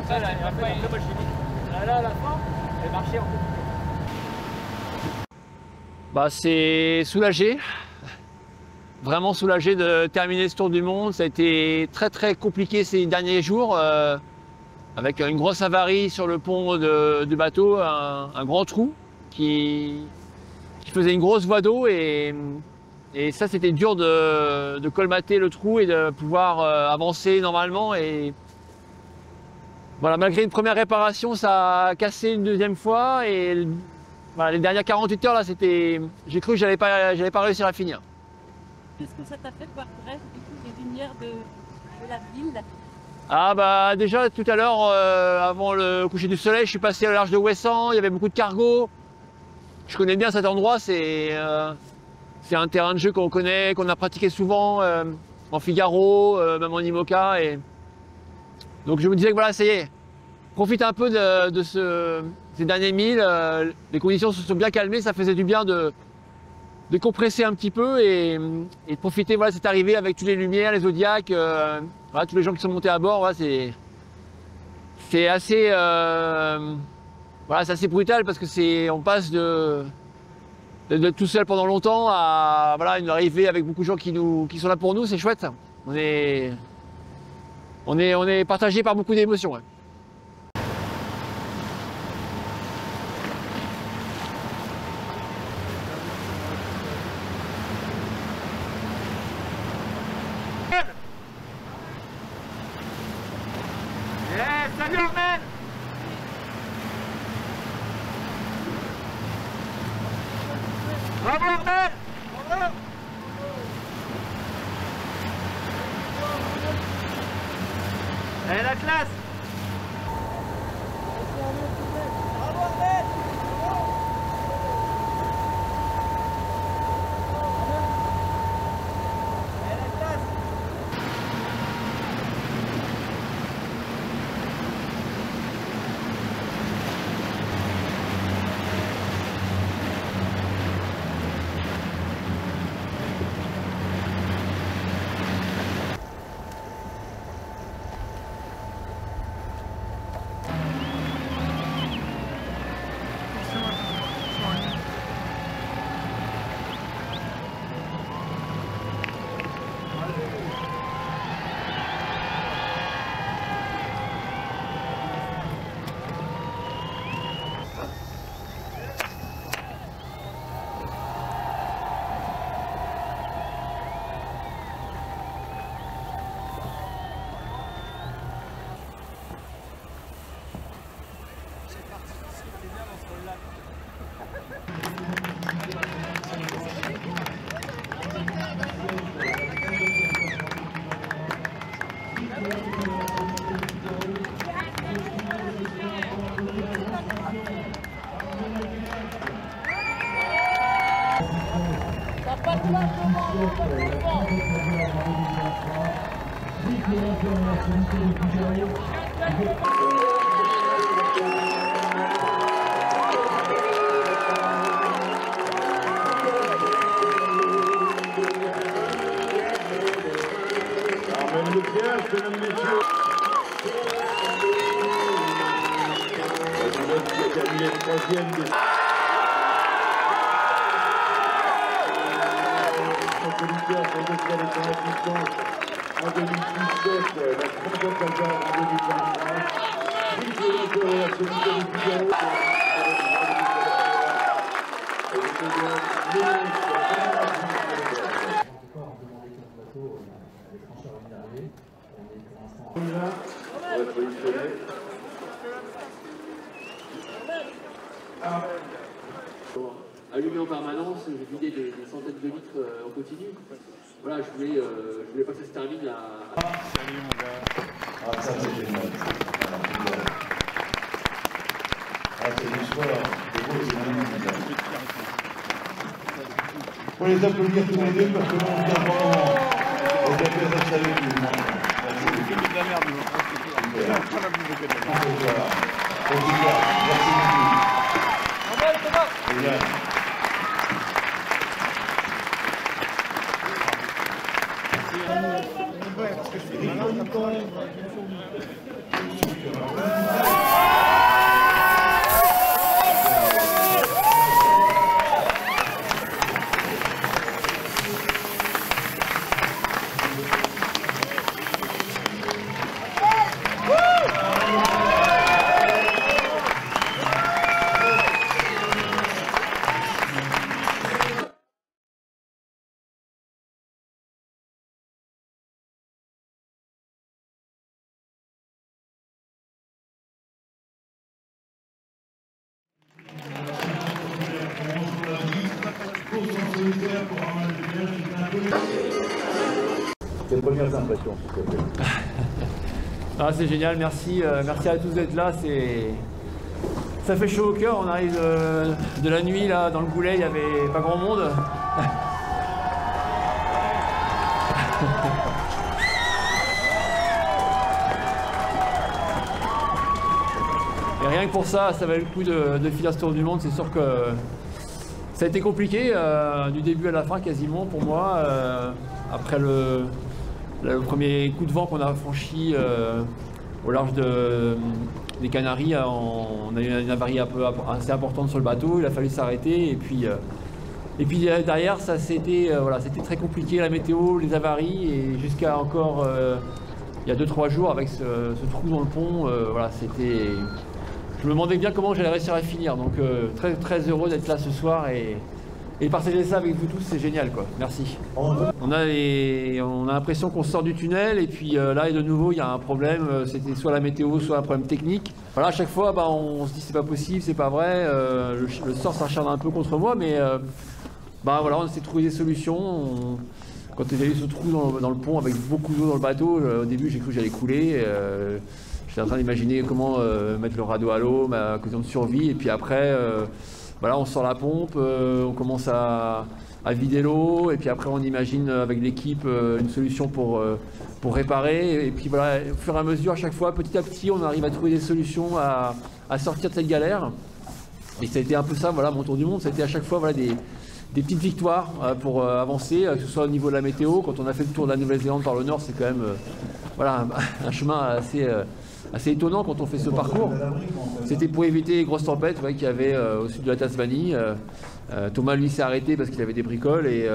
ça, là, après, très bonne chimie. Là, à la fin, elle marchait en fait. Bah, c'est soulagé. Vraiment soulagé de terminer ce tour du monde. Ça a été très très compliqué ces derniers jours. Avec une grosse avarie sur le pont du bateau, un grand trou qui faisait une grosse voie d'eau et ça c'était dur de colmater le trou et de pouvoir avancer normalement. Et voilà, malgré une première réparation, ça a cassé une deuxième fois et voilà, les dernières 48 heures là, j'ai cru que j'allais pas réussir à finir. Qu'est-ce que ça t'a fait de voir bref du coup les lumières de la ville? Ah bah déjà tout à l'heure, avant le coucher du soleil, je suis passé au large de Ouessant, il y avait beaucoup de cargos. Je connais bien cet endroit, c'est un terrain de jeu qu'on connaît, qu'on a pratiqué souvent en Figaro, même en IMOCA. Donc je me disais que voilà, ça y est, profite un peu de ces derniers milles. Les conditions se sont bien calmées, ça faisait du bien de compresser un petit peu et de profiter voilà, de cette arrivée avec toutes les lumières, les zodiacs, voilà, tous les gens qui sont montés à bord. Voilà, c'est assez, voilà, c'est assez brutal parce que on passe d'être tout seul pendant longtemps à voilà, une arrivée avec beaucoup de gens qui sont là pour nous, c'est chouette. On est partagé par beaucoup d'émotions. Ouais. Salut Armel! Bravo Armel! Bravo! Allez la classe! Bravo Armel! Allez la classe! Allumé en permanence, j'ai vidé des centaines de litres en continu. Voilà, je voulais pas que ça se termine à... Salut mon gars. Ah ça c'est génial. Ah c'est du sport, c'est beau, c'est magnifique. Il faut les applaudir tous les deux parce que nous on vient vraiment au café de salut tout le monde. Merci. C'est de la merde, nous. Merci beaucoup. Génial. Parce que je suis malin. Tes premières impressions, s'il te plaît. Ah, c'est génial, merci, merci à tous d'être là. Ça fait chaud au cœur, on arrive de la nuit là, dans le Goulet, il n'y avait pas grand monde. Et rien que pour ça, ça valait le coup de finir ce tour du monde. C'est sûr que ça a été compliqué du début à la fin quasiment pour moi. Après le premier coup de vent qu'on a franchi au large des Canaries, on a eu une avarie assez importante sur le bateau, il a fallu s'arrêter et puis derrière ça c'était très compliqué, la météo, les avaries, et jusqu'à encore il y a 2-3 jours avec ce trou dans le pont, je me demandais bien comment j'allais réussir à finir, donc très, très heureux d'être là ce soir et partager ça avec vous tous, c'est génial quoi, merci. On a l'impression qu'on sort du tunnel et puis là de nouveau il y a un problème, c'était soit la météo, soit un problème technique. Voilà, à chaque fois on se dit c'est pas possible, c'est pas vrai, le sort s'acharne un peu contre moi, mais voilà, on essaie de trouver des solutions. Quand il y a eu ce trou dans le pont avec beaucoup d'eau dans le bateau, au début j'ai cru que j'allais couler. J'étais en train d'imaginer comment mettre le radeau à l'eau, ma question de survie, et puis après voilà, on sort la pompe, on commence à vider l'eau, et puis après on imagine avec l'équipe une solution pour réparer, et puis voilà, au fur et à mesure, à chaque fois, petit à petit, on arrive à trouver des solutions à sortir de cette galère. Et ça a été un peu ça, voilà, mon tour du monde, ça a été à chaque fois voilà, des petites victoires pour avancer, que ce soit au niveau de la météo. Quand on a fait le tour de la Nouvelle-Zélande par le nord, c'est quand même voilà, un chemin assez étonnant quand on fait ce parcours. C'était pour éviter les grosses tempêtes qu'il y avait au sud de la Tasmanie. Thomas lui s'est arrêté parce qu'il avait des bricoles et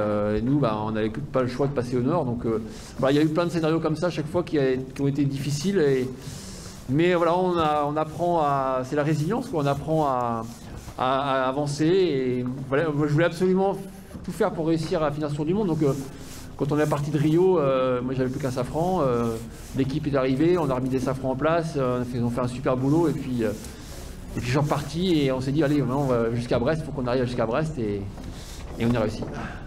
nous on n'avait pas le choix de passer au nord. Donc il y a eu plein de scénarios comme ça chaque fois qui ont été difficiles. Mais voilà, on apprend c'est la résilience, quoi. On apprend à avancer. Et voilà, je voulais absolument tout faire pour réussir à finir ce tour du monde. Donc quand on est parti de Rio, moi j'avais plus qu'un safran, l'équipe est arrivée, on a remis des safrans en place, on a fait un super boulot et puis je suis reparti et on s'est dit allez, on va jusqu'à Brest, il faut qu'on arrive jusqu'à Brest et on a réussi.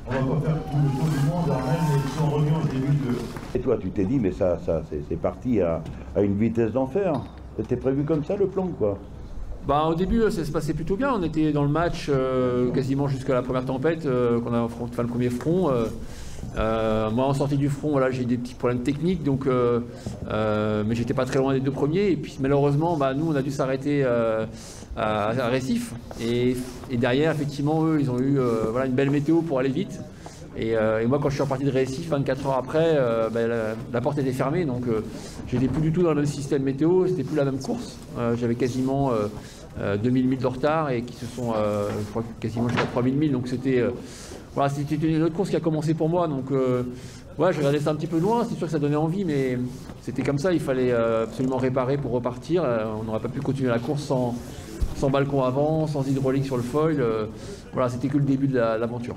On va pas faire tout le tour du monde, Armel, mais ils sont revenus au début de... Et toi tu t'es dit mais ça c'est parti à une vitesse d'enfer. C'était prévu comme ça le plan quoi? Au début, ça se passait plutôt bien. On était dans le match quasiment jusqu'à la première tempête, qu'on a affronté le premier front. Moi, en sortie du front, voilà, j'ai eu des petits problèmes techniques, donc, mais j'étais pas très loin des deux premiers. Et puis malheureusement, nous, on a dû s'arrêter à Récif. Et derrière, effectivement, eux, ils ont eu voilà, une belle météo pour aller vite. Et moi, quand je suis reparti de Récif, 24 heures après, la porte était fermée, donc j'étais plus du tout dans le même système météo, c'était plus la même course. J'avais quasiment 2000 milles de retard et qui se sont, je crois, quasiment jusqu'à 3000 milles, donc c'était voilà, c'était une autre course qui a commencé pour moi. Donc ouais, je regardais ça un petit peu loin, c'est sûr que ça donnait envie, mais c'était comme ça, il fallait absolument réparer pour repartir. On n'aurait pas pu continuer la course sans balcon avant, sans hydraulique sur le foil. Voilà, c'était que le début de l'aventure.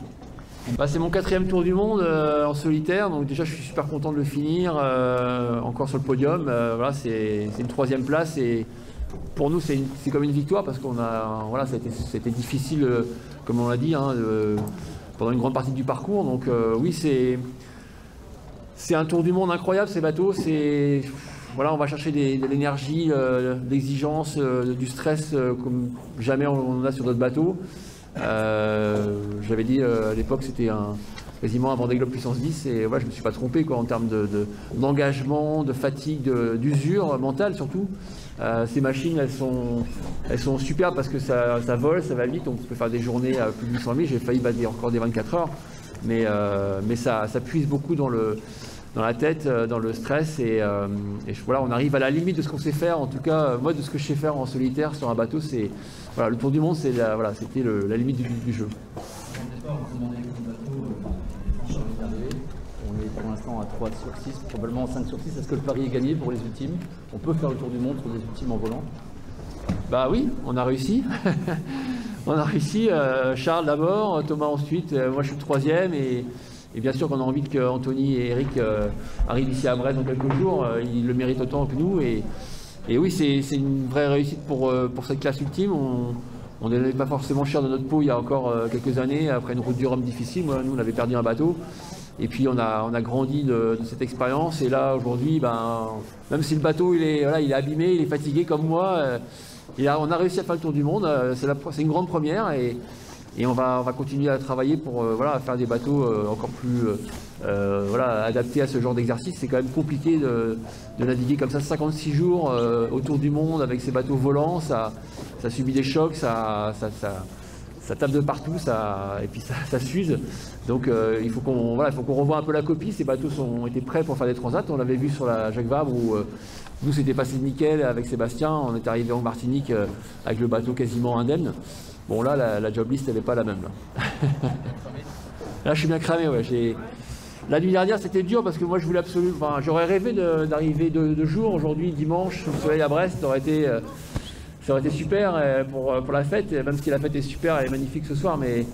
C'est mon 4e tour du monde en solitaire, donc déjà je suis super content de le finir, encore sur le podium. Voilà, c'est une 3e place et pour nous c'est comme une victoire parce qu'on a, voilà, c'était difficile, comme on l'a dit, pendant une grande partie du parcours. Donc oui, c'est un tour du monde incroyable ces bateaux. Voilà, on va chercher de l'énergie, de l'exigence, du stress comme jamais on en a sur d'autres bateaux. J'avais dit à l'époque c'était quasiment un Vendée Globe puissance 10 et voilà, je ne me suis pas trompé quoi, en termes d'engagement, de fatigue, d'usure mentale surtout. Ces machines elles sont superbes parce que ça vole, ça va vite, on peut faire des journées à plus de 800 000, j'ai failli battre encore des 24 heures, mais ça puise beaucoup dans dans la tête, dans le stress. Voilà, on arrive à la limite de ce qu'on sait faire. En tout cas, moi, de ce que je sais faire en solitaire sur un bateau, c'est voilà, le tour du monde, c'est voilà, c'était la limite du jeu. Au départ, on se demandait quel bateau les arriver. On est pour l'instant à 3 sur 6, probablement 5 sur 6. Est-ce que le pari est gagné pour les ultimes? On peut faire le tour du monde sur des ultimes en volant? Bah oui, on a réussi. On a réussi. Charles d'abord, Thomas ensuite. Moi, je suis le troisième. Et bien sûr qu'on a envie que Anthony et Eric arrivent ici à Brest dans quelques jours. Ils le méritent autant que nous. Et oui, c'est une vraie réussite pour cette classe ultime. On n'était pas forcément cher de notre peau il y a encore quelques années, après une route du Rhum difficile. Moi, nous, on avait perdu un bateau. Et puis on a grandi de cette expérience. Et là, aujourd'hui, même si le bateau il est abîmé, il est fatigué comme moi, on a réussi à faire le tour du monde. C'est une grande première. Et on va continuer à travailler pour faire des bateaux encore plus adaptés à ce genre d'exercice. C'est quand même compliqué de naviguer comme ça 56 jours autour du monde avec ces bateaux volants. Ça subit des chocs, ça tape de partout, et puis ça s'use. Donc il faut qu'on revoie un peu la copie. Ces bateaux ont été prêts pour faire des transats. On l'avait vu sur la Jacques Vabre où nous c'était passé nickel avec Sébastien. On est arrivé en Martinique avec le bateau quasiment indemne. Bon là, la job list, elle n'est pas la même. Là, je suis bien cramé, ouais. La nuit dernière, c'était dur parce que moi, je voulais absolument... Enfin, j'aurais rêvé d'arriver de jour. Aujourd'hui, dimanche, sous le soleil à Brest, ça aurait été super pour la fête. Même si la fête est super, elle est magnifique ce soir, mais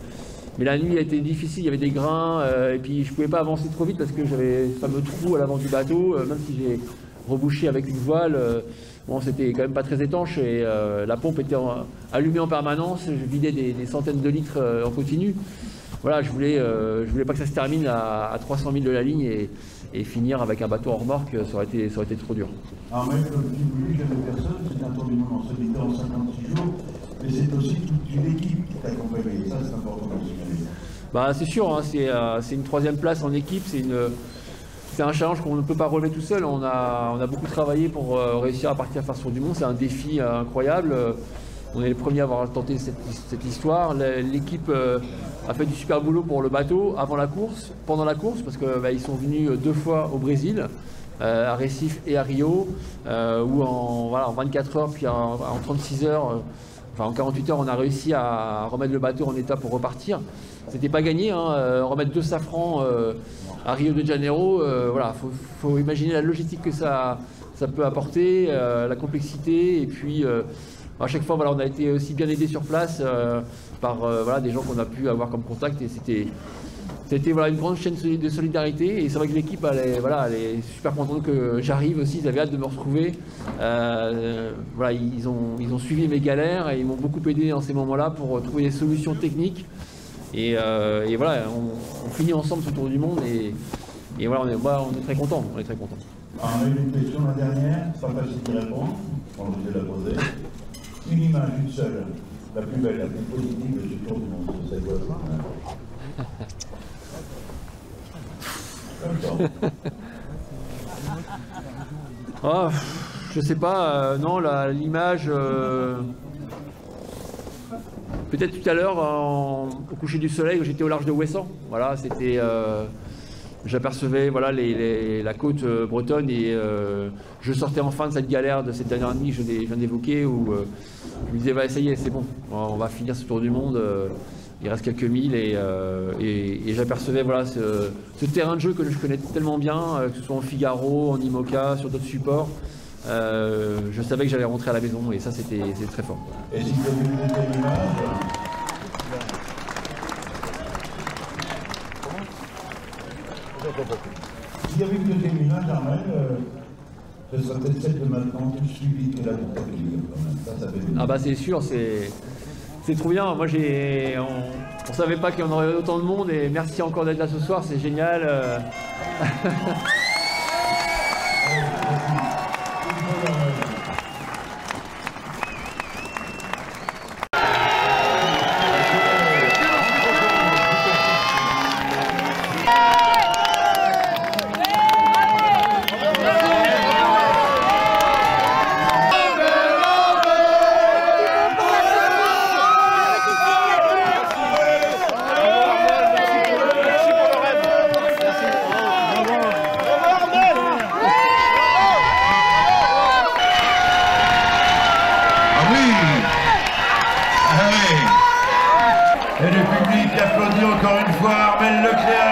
la nuit a été difficile. Il y avait des grains et puis je ne pouvais pas avancer trop vite parce que j'avais ce fameux trou à l'avant du bateau. Même si j'ai rebouché avec une voile... Bon, c'était quand même pas très étanche et la pompe était allumée en permanence. Je vidais des centaines de litres en continu. Voilà, je voulais pas que ça se termine à 300 000 de la ligne et finir avec un bateau en remorque, ça aurait été trop dur. Alors, même comme tu dis, j'avais personne, c'est un tour du monde en solitaire en 56 jours, mais c'est aussi toute une équipe qui t'accompagne. Et ça, c'est important de signaler. Bah, c'est sûr, hein, c'est une troisième place en équipe. C'est un challenge qu'on ne peut pas relever tout seul. On a beaucoup travaillé pour réussir à partir faire ce tour du monde. C'est un défi incroyable. On est les premiers à avoir tenté cette histoire. L'équipe a fait du super boulot pour le bateau avant la course, pendant la course, parce qu'ils sont venus 2 fois au Brésil, à Recife et à Rio, où en 24 heures, puis en 36 heures, en 48 heures, on a réussi à remettre le bateau en état pour repartir. C'était pas gagné, hein, remettre 2 safrans à Rio de Janeiro, faut imaginer la logistique que ça peut apporter, la complexité, et puis à chaque fois on a été aussi bien aidé sur place par des gens qu'on a pu avoir comme contact, et c'était une grande chaîne de solidarité. Et c'est vrai que l'équipe elle est super contente que j'arrive aussi, ils avaient hâte de me retrouver. Ils ont suivi mes galères et ils m'ont beaucoup aidé dans ces moments-là pour trouver des solutions techniques. Et voilà, on finit ensemble ce tour du monde et voilà, on est très contents. On est très contents. Alors, on a eu une question la dernière, pas facile d'y répondre, on va la poser. Une image, une seule, la plus belle, la plus positive de ce tour du monde, c'est cette voiture. Oh, je sais pas, non, l'image... Peut-être tout à l'heure, au coucher du soleil, où j'étais au large de Ouessant. Voilà, c'était... J'apercevais la côte bretonne et je sortais enfin de cette galère de cette dernière nuit que je viens d'évoquer, où je me disais, ça y est, c'est bon, on va finir ce tour du monde, il reste quelques milles, et j'apercevais ce terrain de jeu que je connais tellement bien, que ce soit en Figaro, en IMOCA, sur d'autres supports. Je savais que j'allais rentrer à la maison, et ça c'était très fort. Et si vous avez vu une image, s'il y avait une deuxième image, Armel, ce serait peut-être celle de maintenant tout suivi qui est là pour t'accueillir quand même. Ça fait du bien. Ah bah c'est sûr, c'est trop bien. Moi on savait pas qu'il y en aurait autant de monde, et merci encore d'être là ce soir, c'est génial. public applaudit encore une fois Armelle Leclerc.